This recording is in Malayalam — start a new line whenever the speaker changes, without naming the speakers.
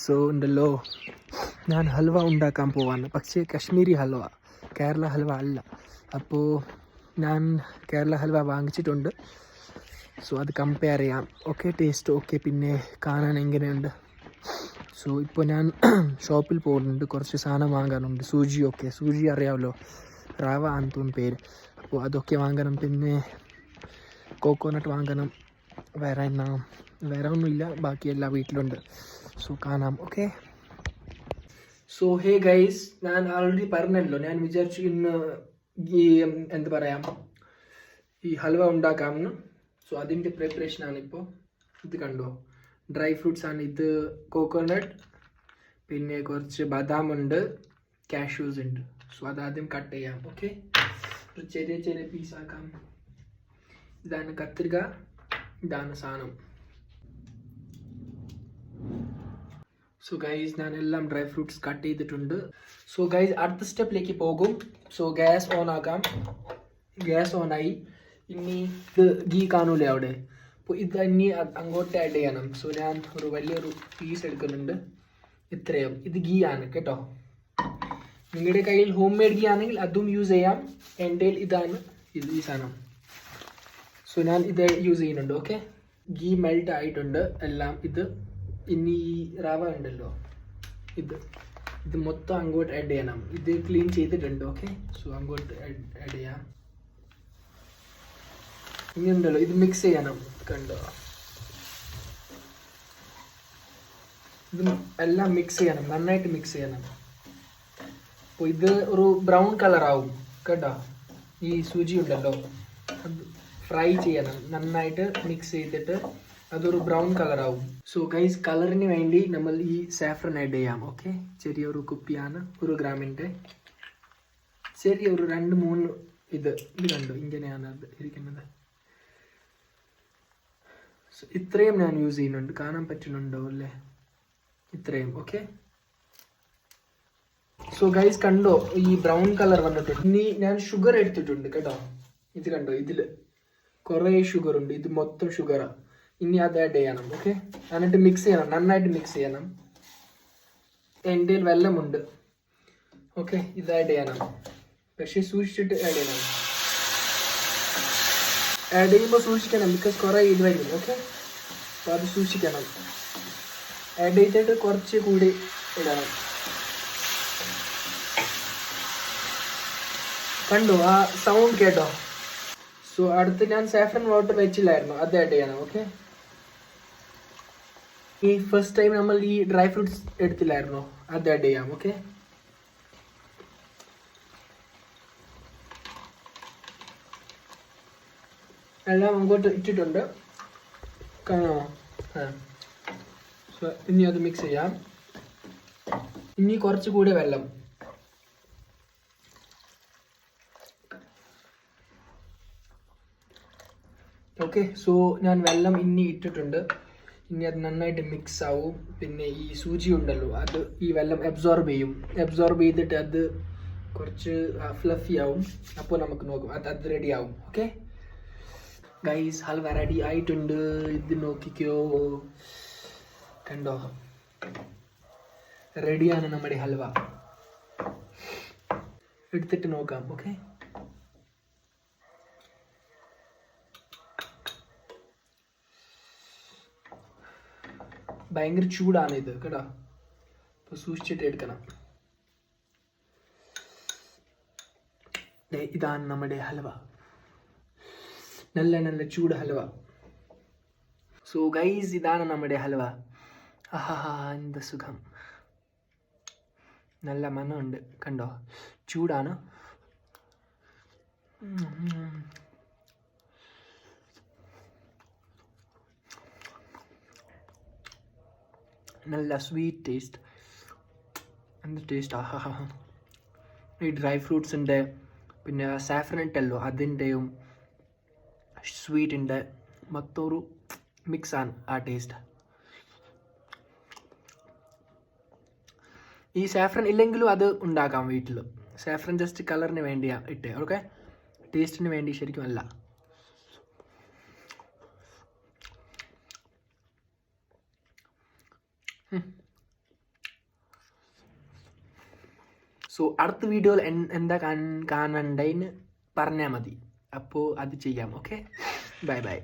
സോ ഉണ്ടല്ലോ, ഞാൻ ഹൽവ ഉണ്ടാക്കാൻ പോവാണ്. പക്ഷേ കശ്മീരി ഹൽവ, കേരള ഹൽവ അല്ല. അപ്പോൾ ഞാൻ കേരള ഹൽവ വാങ്ങിച്ചിട്ടുണ്ട്. സോ അത് കമ്പയർ ചെയ്യാം. ഓക്കെ, ടേസ്റ്റ് ഓക്കെ, പിന്നെ കാണാൻ എങ്ങനെയുണ്ട്. സോ ഇപ്പോൾ ഞാൻ ഷോപ്പിൽ പോകുന്നുണ്ട്, കുറച്ച് സാധനം വാങ്ങാനുണ്ട്. സൂജി അറിയാമല്ലോ, റാവ ആണെന്ന് പേര്. അപ്പോൾ അതൊക്കെ വാങ്ങണം. പിന്നെ കോക്കോനട്ട് വാങ്ങണം. വേറെ ഒന്നുമില്ല, ബാക്കിയെല്ലാം വീട്ടിലുണ്ട്. സോ കാണാം. ഓക്കെ. സോ ഹേ ഗൈസ്, ഞാൻ ആൾറെഡി പറഞ്ഞല്ലോ, ഞാൻ വിചാരിച്ചു ഇന്ന് ഈ എന്താ പറയാം, ഈ ഹൽവ ഉണ്ടാക്കാമെന്ന്. സോ അതിൻ്റെ പ്രിപ്പറേഷനാണ് ഇപ്പോൾ. ഇത് കണ്ടോ, ഡ്രൈ ഫ്രൂട്ട്സ് ആണ്. ഇത് കോക്കോനട്ട്, പിന്നെ കുറച്ച് ബദാം ഉണ്ട്, കാഷ്യൂസ് ഉണ്ട്. സോ അതാദ്യം കട്ട് ചെയ്യാം. ഓക്കെ, ചെറിയ ചെറിയ പീസാക്കാം. ഇതാണ് കത്തിരിക്ക, ഇതാണ് സാധനം. സോ ഗൈസ്, ഞാൻ എല്ലാം ഡ്രൈ ഫ്രൂട്ട്സ് കട്ട് ചെയ്തിട്ടുണ്ട്. സോ ഗൈസ്, അടുത്ത സ്റ്റെപ്പിലേക്ക് പോകും. സോ ഗ്യാസ് ഓൺ ആക്കാം. ഗ്യാസ് ഓൺ ആയി. ഇനി ഇത് ഗീ കാണൂലേ അവിടെ, അപ്പോൾ ഇത് ഇനി അങ്ങോട്ട് ആഡ് ചെയ്യണം. സോ ഞാൻ ഒരു വലിയൊരു പീസ് എടുക്കുന്നുണ്ട്. ഇത്രയും ഇത് ഗീ ആണ് കേട്ടോ. നിങ്ങളുടെ കയ്യിൽ ഹോം മെയ്ഡ് ഗീ ആണെങ്കിൽ അതും യൂസ് ചെയ്യാം. എൻ്റെ ഇതാണ് ഈ സാധനം. സോ ഞാൻ ഇത് യൂസ് ചെയ്യുന്നുണ്ട്. ഓക്കെ, ഗീ മെൽറ്റ് ആയിട്ടുണ്ട് എല്ലാം. ഇത് ഇനി ഈ റവ ഉണ്ടല്ലോ, ഇത് മൊത്തം അങ്ങോട്ട് ആഡ് ചെയ്യണം. ഇത് ക്ലീൻ ചെയ്തിട്ടുണ്ട്. ഓക്കെ, സോ അങ്ങോട്ട് ആഡ് ചെയ്യാം. ഇനി ഉണ്ടല്ലോ, ഇത് മിക്സ് ചെയ്യണം. കണ്ടോ, ഇത് എല്ലാം മിക്സ് ചെയ്യണം, നന്നായിട്ട് മിക്സ് ചെയ്യണം. അപ്പോൾ ഇത് ഒരു ബ്രൗൺ കളർ ആവും കേട്ടോ. ഈ സൂചി ഉണ്ടല്ലോ, അത് ഫ്രൈ ചെയ്യണം നന്നായിട്ട്. മിക്സ് ചെയ്തിട്ട് അതൊരു ബ്രൗൺ കളർ ആവും. സോ ഗൈസ്, കളറിന് വേണ്ടി നമ്മൾ ഈ സാഫ്രൻ ആഡ് ചെയ്യാം. ഓക്കെ, ചെറിയൊരു കുപ്പിയാണ്, 1 ഗ്രാമിൻ്റെ. ചെറിയൊരു 2-3 ഇത് കണ്ടു, ഇങ്ങനെയാണ് അത് ഇരിക്കുന്നത്. സോ ഇത്രയും ഞാൻ യൂസ് ചെയ്യുന്നുണ്ട്. കാണാൻ പറ്റുന്നുണ്ടോ അല്ലേ, ഇത്രയും. ഓക്കെ, സോ ഗൈസ് കണ്ടോ, ഈ ബ്രൗൺ കളർ വന്നിട്ടുണ്ട്. ഇനി ഞാൻ ഷുഗർ എടുത്തിട്ടുണ്ട് കേട്ടോ. ഇത് കണ്ടോ, ഇതിൽ കുറേ ഷുഗർ ഉണ്ട്. ഇത് മൊത്തം ഷുഗറാണ്. ഇനി അത് ആഡ് ചെയ്യണം. ഓക്കെ, എന്നിട്ട് മിക്സ് ചെയ്യണം, നന്നായിട്ട് മിക്സ് ചെയ്യണം. എൻ്റെ വെള്ളമുണ്ട്. ഓക്കെ, ഇത് ആഡ് ചെയ്യണം, പക്ഷേ സൂക്ഷിച്ചിട്ട് ആഡ് ചെയ്യണം. ആഡ് ചെയ്യുമ്പോൾ സൂക്ഷിക്കണം, ബിക്കോസ് കുറേ ഇത് വരും. ഓക്കെ, അപ്പോൾ അത് സൂക്ഷിക്കണം. ആഡ് ചെയ്തിട്ട് കുറച്ച് കൂടി ഇടണം. കണ്ടോ ആ സൗണ്ട് കേട്ടോ. സോ അടുത്ത് ഞാൻ സാഫ്രൻ വാട്ടർ വെച്ചില്ലായിരുന്നു, അത് ആഡ് ചെയ്യണം. ഓക്കെ, ഈ ഫസ്റ്റ് ടൈം നമ്മൾ ഈ ഡ്രൈ ഫ്രൂട്ട്സ് എടുത്തില്ലായിരുന്നോ, അത് ആഡ് ചെയ്യാം. ഓക്കെ, എല്ലാം അങ്ങോട്ട് ഇട്ടിട്ടുണ്ട്, കാണാമോ? സോ ഇനി അത് മിക്സ് ചെയ്യാം. ഇനി കുറച്ചുകൂടി വെള്ളം. ഓക്കെ, സോ ഞാൻ വെള്ളം ഇനി ഇട്ടിട്ടുണ്ട്. ഇനി അത് നന്നായിട്ട് മിക്സ് ആവും. പിന്നെ ഈ സൂചി ഉണ്ടല്ലോ, അത് ഈ വെള്ളം അബ്സോർബ് ചെയ്തിട്ട് അത് കുറച്ച് ഫ്ലഫി ആവും. അപ്പോൾ നമുക്ക് നോക്കാം, അത് റെഡി ആവും. ഓക്കെ ഗൈസ്, ഹൽവ റെഡി ആയിട്ടുണ്ട്. ഇത് നോക്കിക്കോ, കണ്ടോ, റെഡിയാണ് നമ്മുടെ ഹൽവ. എടുത്തിട്ട് നോക്കാം. ഓക്കെ, ഭയങ്കര ചൂടാണ് ഇത് കേട്ടോ, അപ്പോൾ സൂക്ഷിച്ചിട്ട് എടുക്കണം. ഇതാണ് നമ്മുടെ ഹൽവ, നല്ല ചൂട് ഹൽവ. സോ ഗൈസ്, ഇതാണ് നമ്മുടെ ഹൽവ. ആഹാ, എന്ത് സുഖം, നല്ല മണമുണ്ട്. കണ്ടോ, ചൂടാണ്. നല്ല സ്വീറ്റ് ടേസ്റ്റ്. എന്ത് ടേസ്റ്റ്, ആഹാ. ഈ ഡ്രൈ ഫ്രൂട്ട്സിൻ്റെ പിന്നെ സാഫ്രൻ ഇട്ടല്ലോ, അതിൻ്റെയും സ്വീറ്റിൻ്റെ മൊത്തം ഒരു മിക്സാണ് ആ ടേസ്റ്റ്. ഈ സാഫ്രൻ ഇല്ലെങ്കിലും അത് ഉണ്ടാക്കാം വീട്ടിൽ. സാഫ്രൻ ജസ്റ്റ് കളറിന് വേണ്ടിയാണ് ഇട്ടേ. ഓക്കെ, ടേസ്റ്റിന് വേണ്ടി ശരിക്കും അല്ല. സോ അടുത്ത വീഡിയോയിൽ എന്താ കാണണ്ടേന്ന് പറഞ്ഞാൽ മതി, അപ്പോൾ അത് ചെയ്യാം. Okay, bye bye.